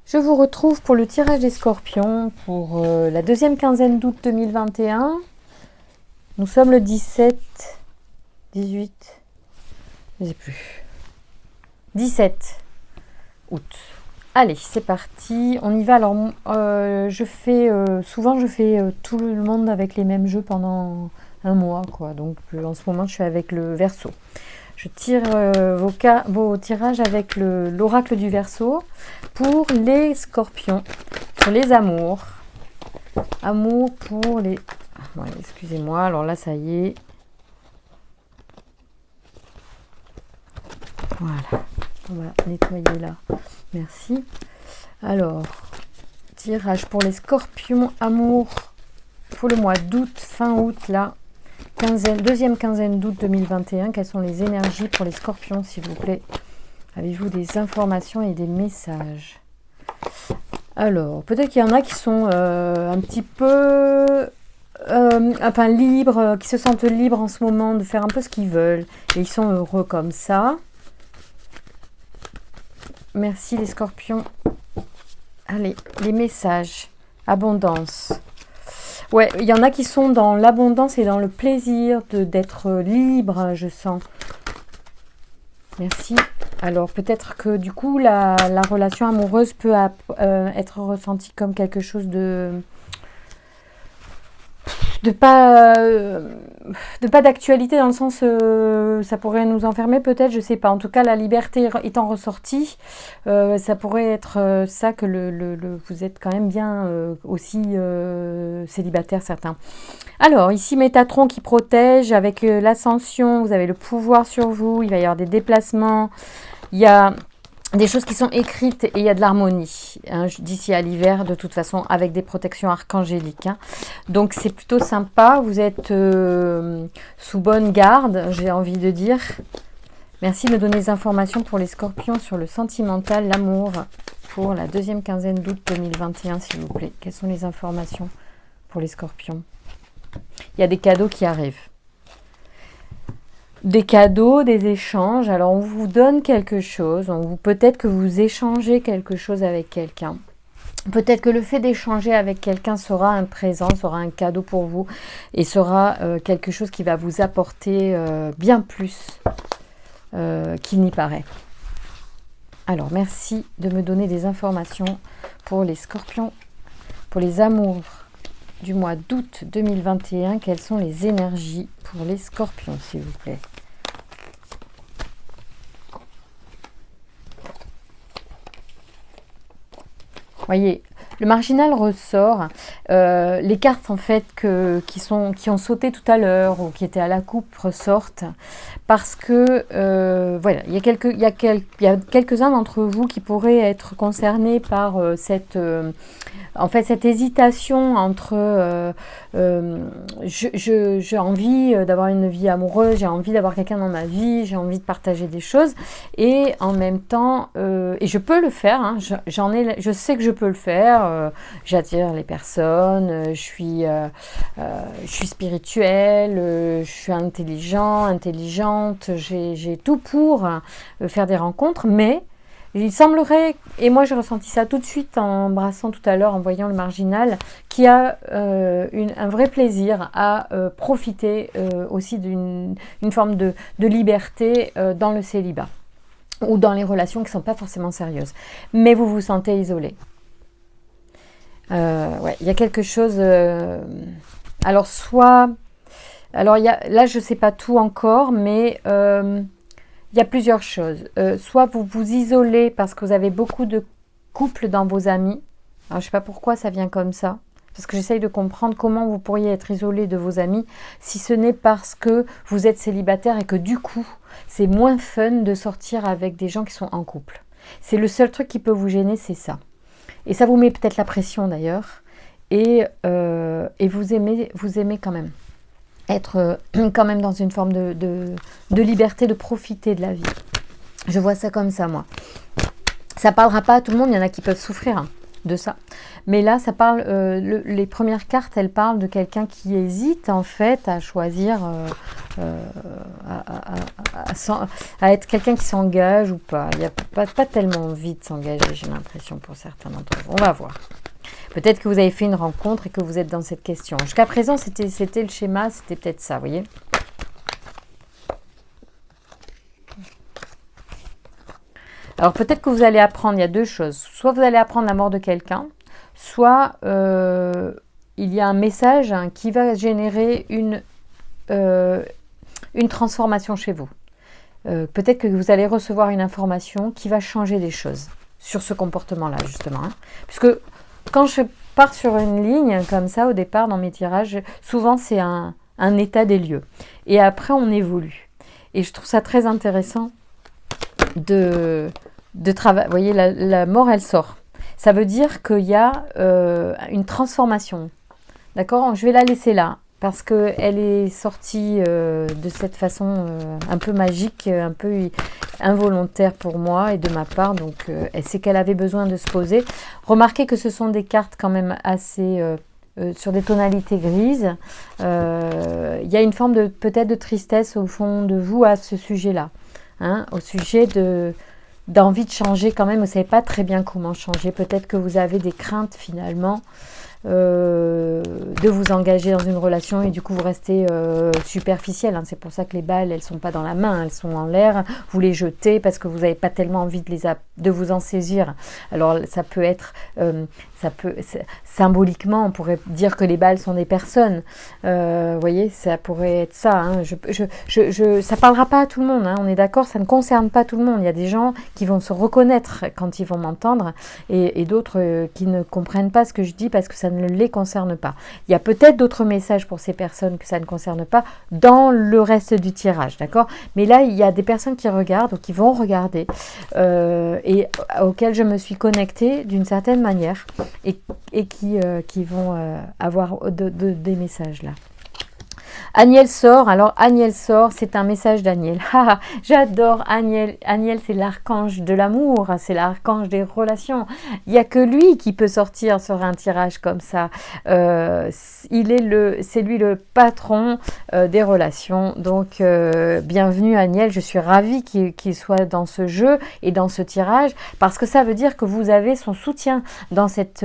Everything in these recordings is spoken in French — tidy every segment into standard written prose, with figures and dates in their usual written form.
Je vous retrouve pour le tirage des scorpions pour la deuxième quinzaine d'août 2021. Nous sommes le 17, 18, je ne sais plus, 17 août. Allez, c'est parti, on y va. Alors, souvent je fais tout le monde avec les mêmes jeux pendant un mois, quoi. Donc, en ce moment, je suis avec le Verseau. Je tire vos tirages avec l'oracle du Verseau pour les scorpions, sur les amours. Amour pour les... Ouais, excusez-moi, alors là, ça y est. Voilà, on va nettoyer là. Merci. Alors, tirage pour les scorpions, amour pour le mois d'août, fin août, là. Deuxième quinzaine d'août 2021. Quelles sont les énergies pour les scorpions, s'il vous plaît? Avez-vous des informations et des messages? Alors, peut-être qu'il y en a qui sont un petit peu... libres, qui se sentent libres en ce moment de faire un peu ce qu'ils veulent. Et ils sont heureux comme ça. Merci les scorpions. Allez, les messages. Abondance. Ouais, il y en a qui sont dans l'abondance et dans le plaisir d'être libre, je sens. Merci. Alors, peut-être que du coup, la relation amoureuse peut être ressentie comme quelque chose de pas d'actualité, dans le sens ça pourrait nous enfermer peut-être, je sais pas. En tout cas, la liberté étant ressortie, ça pourrait être ça, que vous êtes quand même bien aussi célibataire, certains. Alors ici, Métatron qui protège avec l'ascension. Vous avez le pouvoir sur vous, il va y avoir des déplacements, il y a des choses qui sont écrites et il y a de l'harmonie, hein, d'ici à l'hiver, de toute façon, avec des protections archangéliques. Hein. Donc, c'est plutôt sympa. Vous êtes sous bonne garde, j'ai envie de dire. Merci de me donner des informations pour les scorpions sur le sentimental, l'amour, pour la deuxième quinzaine d'août 2021, s'il vous plaît. Quelles sont les informations pour les scorpions? Il y a des cadeaux qui arrivent. Des cadeaux, des échanges. Alors, on vous donne quelque chose. Peut-être que vous échangez quelque chose avec quelqu'un. Peut-être que le fait d'échanger avec quelqu'un sera un présent, sera un cadeau pour vous et sera quelque chose qui va vous apporter bien plus qu'il n'y paraît. Alors, merci de me donner des informations pour les scorpions, pour les amours du mois d'août 2021. Quelles sont les énergies pour les scorpions, s'il vous plaît? Voyez, le marginal ressort. Les cartes en fait qui ont sauté tout à l'heure ou qui étaient à la coupe ressortent parce que voilà, il y a quelques-uns d'entre vous qui pourraient être concernés par cette hésitation entre j'ai envie d'avoir une vie amoureuse, j'ai envie d'avoir quelqu'un dans ma vie, j'ai envie de partager des choses, et en même temps, et je peux le faire, hein, je sais que je peux le faire, j'attire les personnes, je suis spirituelle, je suis intelligente, j'ai tout pour faire des rencontres, mais il semblerait, et moi j'ai ressenti ça tout de suite en embrassant tout à l'heure, en voyant le marginal, qui a un vrai plaisir à profiter aussi d'une forme de liberté dans le célibat ou dans les relations qui ne sont pas forcément sérieuses. Mais vous vous sentez isolé. Ouais, il y a quelque chose... là je ne sais pas tout encore, mais... il y a plusieurs choses. Soit vous vous isolez parce que vous avez beaucoup de couples dans vos amis. Alors, je ne sais pas pourquoi ça vient comme ça. Parce que j'essaye de comprendre comment vous pourriez être isolé de vos amis si ce n'est parce que vous êtes célibataire et que du coup, c'est moins fun de sortir avec des gens qui sont en couple. C'est le seul truc qui peut vous gêner, c'est ça. Et ça vous met peut-être la pression d'ailleurs. Et vous aimez quand même. Être quand même dans une forme de liberté, de profiter de la vie. Je vois ça comme ça, moi. Ça ne parlera pas à tout le monde, il y en a qui peuvent souffrir de ça. Mais là, ça parle, les premières cartes, elles parlent de quelqu'un qui hésite en fait à choisir, à être quelqu'un qui s'engage ou pas. Il n'y a pas tellement envie de s'engager, j'ai l'impression, pour certains d'entre vous. On va voir. Peut-être que vous avez fait une rencontre et que vous êtes dans cette question. Jusqu'à présent, c'était le schéma, c'était peut-être ça, vous voyez. Alors peut-être que vous allez apprendre, il y a deux choses. Soit vous allez apprendre la mort de quelqu'un, soit il y a un message qui va générer une transformation chez vous. Peut-être que vous allez recevoir une information qui va changer des choses sur ce comportement-là, justement. Puisque quand je pars sur une ligne comme ça, au départ, dans mes tirages, souvent c'est un état des lieux. Et après, on évolue. Et je trouve ça très intéressant de travailler. Vous voyez, la mort, elle sort. Ça veut dire qu'il y a une transformation. D'accord? Je vais la laisser là, parce qu'elle est sortie de cette façon un peu magique, un peu involontaire pour moi et de ma part. Donc, c'est qu'elle avait besoin de se poser. Remarquez que ce sont des cartes quand même assez... sur des tonalités grises. Il y a une forme peut-être de tristesse au fond de vous à ce sujet-là. Au sujet d'envie de changer quand même. Vous ne savez pas très bien comment changer. Peut-être que vous avez des craintes finalement de vous engager dans une relation et du coup vous restez superficiel. C'est pour ça que les balles, elles ne sont pas dans la main, elles sont en l'air. Vous les jetez parce que vous n'avez pas tellement envie de vous en saisir. Alors ça peut être... symboliquement, on pourrait dire que les balles sont des personnes. Vous voyez, ça pourrait être ça. Ça ne parlera pas à tout le monde, on est d'accord, ça ne concerne pas tout le monde. Il y a des gens qui vont se reconnaître quand ils vont m'entendre et d'autres qui ne comprennent pas ce que je dis parce que ça ne les concerne pas. Il y a peut-être d'autres messages pour ces personnes que ça ne concerne pas dans le reste du tirage, d'accord? Mais là, il y a des personnes qui regardent ou qui vont regarder et auxquelles je me suis connectée d'une certaine manière. Et qui vont avoir des messages là. Aniel sort, alors Aniel sort, c'est un message d'Aniel. J'adore Aniel. Aniel, c'est l'archange de l'amour, c'est l'archange des relations. Il n'y a que lui qui peut sortir sur un tirage comme ça. C'est lui le patron des relations. Donc, bienvenue Aniel, je suis ravie qu'il soit dans ce jeu et dans ce tirage, parce que ça veut dire que vous avez son soutien dans cette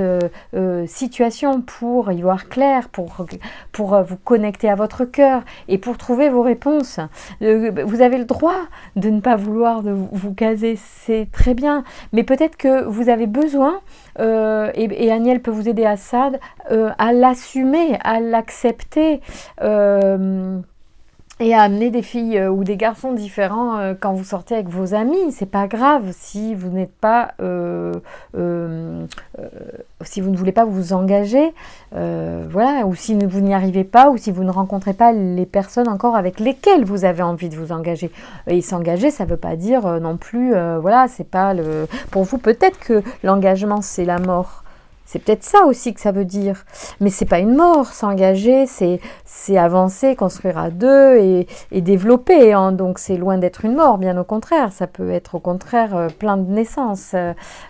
situation pour y voir clair, pour vous connecter à votre cœur et pour trouver vos réponses. Vous avez le droit de ne pas vouloir vous caser, c'est très bien, mais peut-être que vous avez besoin, et Aniel peut vous aider à ça, à l'assumer, à l'accepter, et à amener des filles ou des garçons différents quand vous sortez avec vos amis. C'est pas grave si vous n'êtes pas, si vous ne voulez pas vous engager, voilà, ou si vous n'y arrivez pas, ou si vous ne rencontrez pas les personnes encore avec lesquelles vous avez envie de vous engager. Et s'engager, ça veut pas dire non plus, voilà, c'est pas le. Pour vous, peut-être que l'engagement c'est la mort. C'est peut-être ça aussi que ça veut dire. Mais c'est pas une mort. S'engager, c'est avancer, construire à deux et développer. Donc c'est loin d'être une mort, bien au contraire. Ça peut être au contraire plein de naissances.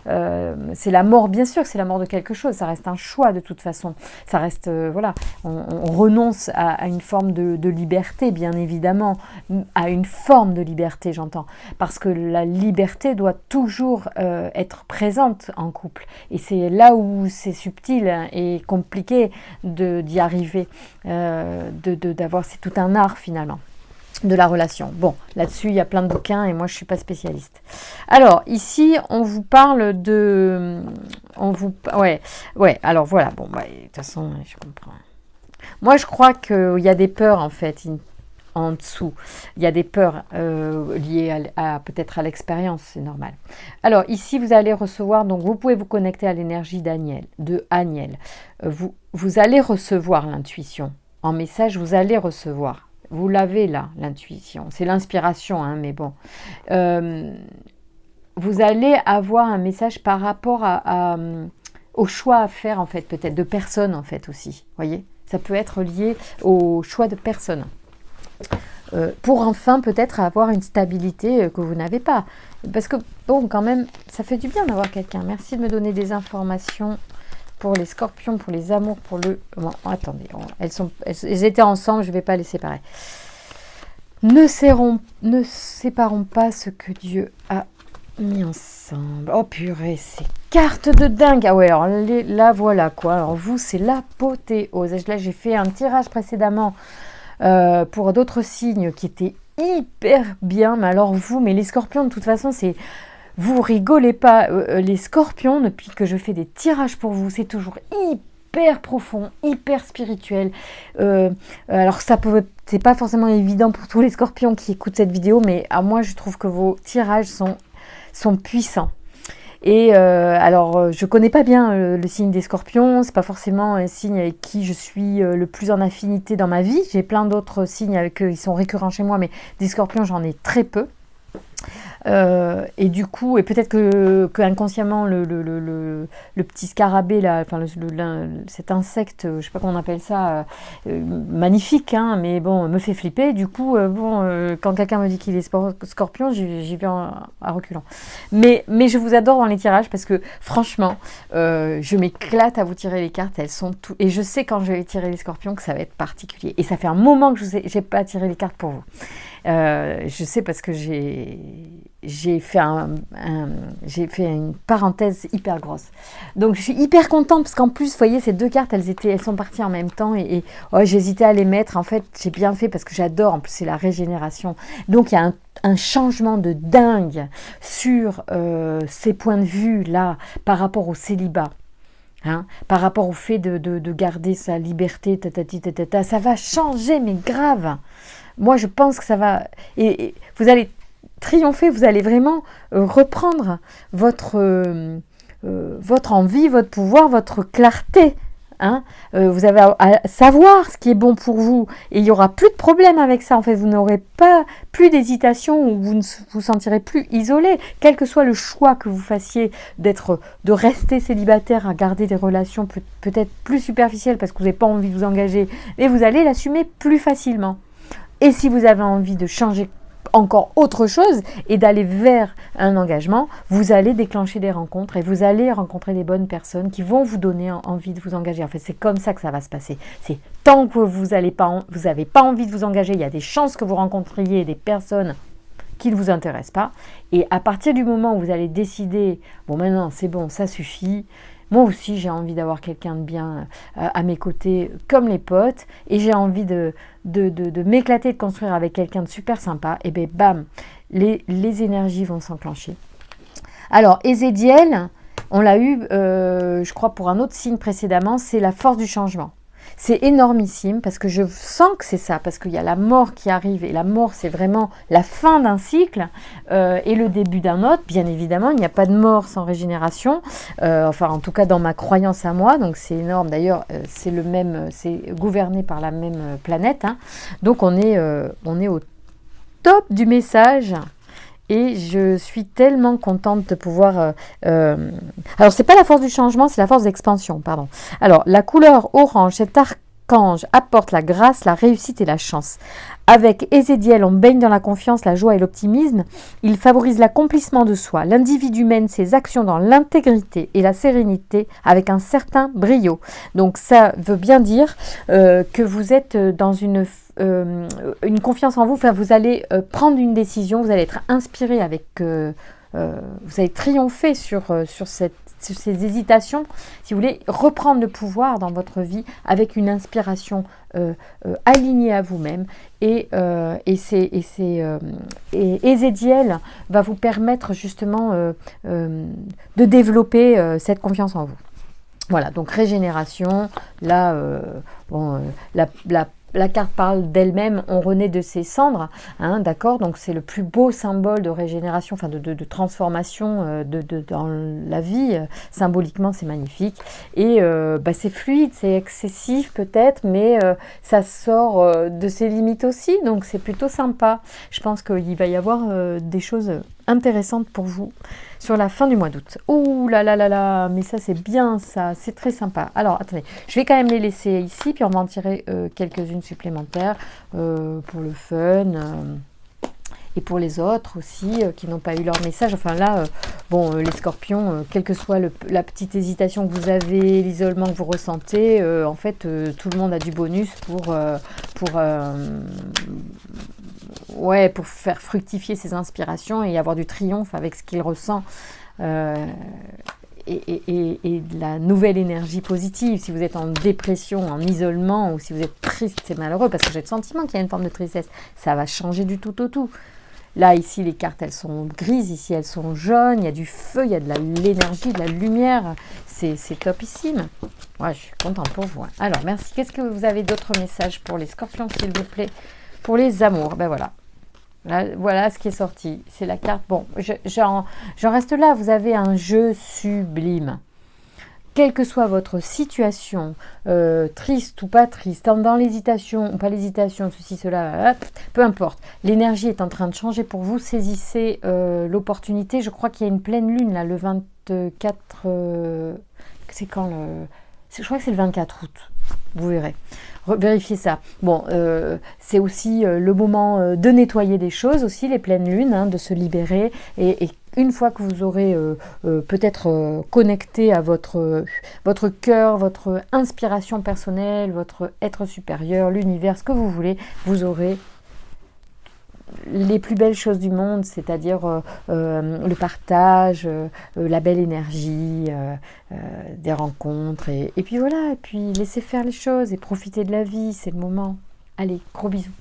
C'est la mort, bien sûr, c'est la mort de quelque chose. Ça reste un choix de toute façon. Ça reste, voilà, on renonce à une forme de liberté, bien évidemment. À une forme de liberté, j'entends. Parce que la liberté doit toujours être présente en couple. Et c'est là où c'est subtil et compliqué d'y arriver, d'avoir, c'est tout un art finalement de la relation. Bon, là-dessus il y a plein de bouquins et moi je suis pas spécialiste. Alors ici on vous parle de, ouais, alors voilà, bon, de toute façon je comprends. Moi je crois qu'il y a des peurs en fait en dessous. Il y a des peurs liées à peut-être à l'expérience, c'est normal. Alors ici, vous allez recevoir, donc vous pouvez vous connecter à l'énergie de Aniel. Vous allez recevoir l'intuition. En message, vous allez recevoir. Vous l'avez là, l'intuition. C'est l'inspiration, mais bon. Vous allez avoir un message par rapport au choix à faire, en fait, peut-être, de personnes, en fait, aussi. Voyez ? Ça peut être lié au choix de personnes. Pour enfin peut-être avoir une stabilité que vous n'avez pas. Parce que, bon, quand même, ça fait du bien d'avoir quelqu'un. Merci de me donner des informations pour les scorpions, pour les amours, pour le... Bon, attendez, elles étaient ensemble, je ne vais pas les séparer. Ne séparons pas ce que Dieu a mis ensemble. Oh purée, ces cartes de dingue. Ah ouais, alors là voilà quoi. Alors vous, c'est l'apothéose. Là, j'ai fait un tirage précédemment pour d'autres signes qui étaient hyper bien. Mais alors vous, mais les scorpions, de toute façon, c'est... Vous rigolez pas. Les scorpions, depuis que je fais des tirages pour vous, c'est toujours hyper profond, hyper spirituel. Alors c'est pas forcément évident pour tous les scorpions qui écoutent cette vidéo, mais à moi, je trouve que vos tirages sont puissants. Et alors, je connais pas bien le signe des scorpions, c'est pas forcément un signe avec qui je suis le plus en affinité dans ma vie. J'ai plein d'autres signes avec eux, ils sont récurrents chez moi, mais des scorpions, j'en ai très peu. Et du coup, et peut-être que inconsciemment le petit scarabée là, enfin cet insecte, je sais pas comment on appelle ça, magnifique, hein, mais bon, me fait flipper. Du coup, quand quelqu'un me dit qu'il est scorpion, j'y vais à reculons. Mais je vous adore dans les tirages parce que franchement, je m'éclate à vous tirer les cartes. Elles sont tout, et je sais quand je vais tirer les scorpions que ça va être particulier. Et ça fait un moment que j'ai pas tiré les cartes pour vous. Je sais parce que j'ai fait une parenthèse hyper grosse. Donc je suis hyper contente parce qu'en plus, vous voyez, ces deux cartes, elles sont parties en même temps et j'hésitais à les mettre. En fait, j'ai bien fait parce que j'adore. En plus, c'est la régénération. Donc il y a un changement de dingue sur ces points de vue là par rapport au célibat. Hein, par rapport au fait de garder sa liberté, ça va changer, mais grave. Moi, je pense que ça va... Et vous allez triompher, vous allez vraiment reprendre votre envie, votre pouvoir, votre clarté. Hein. Vous avez à savoir ce qui est bon pour vous. Et il n'y aura plus de problème avec ça. En fait, vous n'aurez pas plus d'hésitation ou vous ne vous sentirez plus isolé. Quel que soit le choix que vous fassiez de rester célibataire, à garder des relations peut-être plus superficielles parce que vous n'avez pas envie de vous engager, mais vous allez l'assumer plus facilement. Et si vous avez envie de changer encore autre chose et d'aller vers un engagement, vous allez déclencher des rencontres et vous allez rencontrer des bonnes personnes qui vont vous donner envie de vous engager. En fait, c'est comme ça que ça va se passer. C'est tant que vous n'avez pas envie de vous engager, il y a des chances que vous rencontriez des personnes qui ne vous intéressent pas. Et à partir du moment où vous allez décider, bon maintenant c'est bon, ça suffit, moi aussi j'ai envie d'avoir quelqu'un de bien à mes côtés comme les potes et j'ai envie de m'éclater, de construire avec quelqu'un de super sympa, et bien bam, les énergies vont s'enclencher. Alors Ézéchiel, on l'a eu je crois pour un autre signe précédemment, c'est la force du changement. C'est énormissime parce que je sens que c'est ça, parce qu'il y a la mort qui arrive et la mort c'est vraiment la fin d'un cycle et le début d'un autre. Bien évidemment, il n'y a pas de mort sans régénération, enfin en tout cas dans ma croyance à moi, donc c'est énorme. D'ailleurs, c'est gouverné par la même planète, hein. Donc on est au top du message. Et je suis tellement contente de pouvoir... Alors, c'est pas la force du changement, c'est la force d'expansion, pardon. Alors, la couleur orange, cet archange apporte la grâce, la réussite et la chance. Avec Ézéchiel, on baigne dans la confiance, la joie et l'optimisme. Il favorise l'accomplissement de soi. L'individu mène ses actions dans l'intégrité et la sérénité avec un certain brio. Donc, ça veut bien dire que vous êtes dans une confiance en vous. Enfin, vous allez prendre une décision, vous allez être inspiré avec... vous allez triompher sur ces hésitations, si vous voulez reprendre le pouvoir dans votre vie avec une inspiration alignée à vous-même. Et Ézéchiel va vous permettre justement de développer cette confiance en vous. Voilà, donc régénération, là, la carte parle d'elle-même, on renaît de ses cendres, hein, d'accord, donc c'est le plus beau symbole de régénération, enfin de transformation dans la vie, symboliquement c'est magnifique, et c'est fluide, c'est excessif peut-être, mais ça sort de ses limites aussi, donc c'est plutôt sympa. Je pense qu'il va y avoir des choses intéressantes pour vous sur la fin du mois d'août. Ouh là là là là, mais ça c'est bien ça, c'est très sympa. Alors attendez, je vais quand même les laisser ici, puis on va en tirer quelques-unes supplémentaires pour le fun. Et pour les autres aussi, qui n'ont pas eu leur message, enfin là, bon, les scorpions, quelle que soit la petite hésitation que vous avez, l'isolement que vous ressentez, en fait, tout le monde a du bonus pour faire fructifier ses inspirations et avoir du triomphe avec ce qu'il ressent. Et de la nouvelle énergie positive. Si vous êtes en dépression, en isolement, ou si vous êtes triste, c'est malheureux, parce que j'ai le sentiment qu'il y a une forme de tristesse. Ça va changer du tout au tout. Là, ici, les cartes, elles sont grises, ici, elles sont jaunes, il y a du feu, il y a de l'énergie, de la lumière. C'est topissime. Ouais, je suis contente pour vous. Alors, merci. Qu'est-ce que vous avez d'autres messages pour les scorpions, s'il vous plaît? Pour les amours, ben voilà. Là, voilà ce qui est sorti, c'est la carte. Bon, j'en reste là, vous avez un jeu sublime. Quelle que soit votre situation, triste ou pas triste, dans l'hésitation ou pas l'hésitation, ceci, cela, hop, peu importe. L'énergie est en train de changer pour vous, saisissez l'opportunité. Je crois qu'il y a une pleine lune, là, le 24... c'est quand le... Je crois que c'est le 24 août, vous verrez. Vérifiez ça. Bon, c'est aussi le moment de nettoyer des choses, aussi les pleines lunes, hein, de se libérer. Et une fois que vous aurez peut-être connecté à votre cœur, votre inspiration personnelle, votre être supérieur, l'univers, ce que vous voulez, vous aurez les plus belles choses du monde, c'est-à-dire le partage, la belle énergie, des rencontres, et puis voilà, et puis laissez faire les choses et profitez de la vie, c'est le moment. Allez, gros bisous.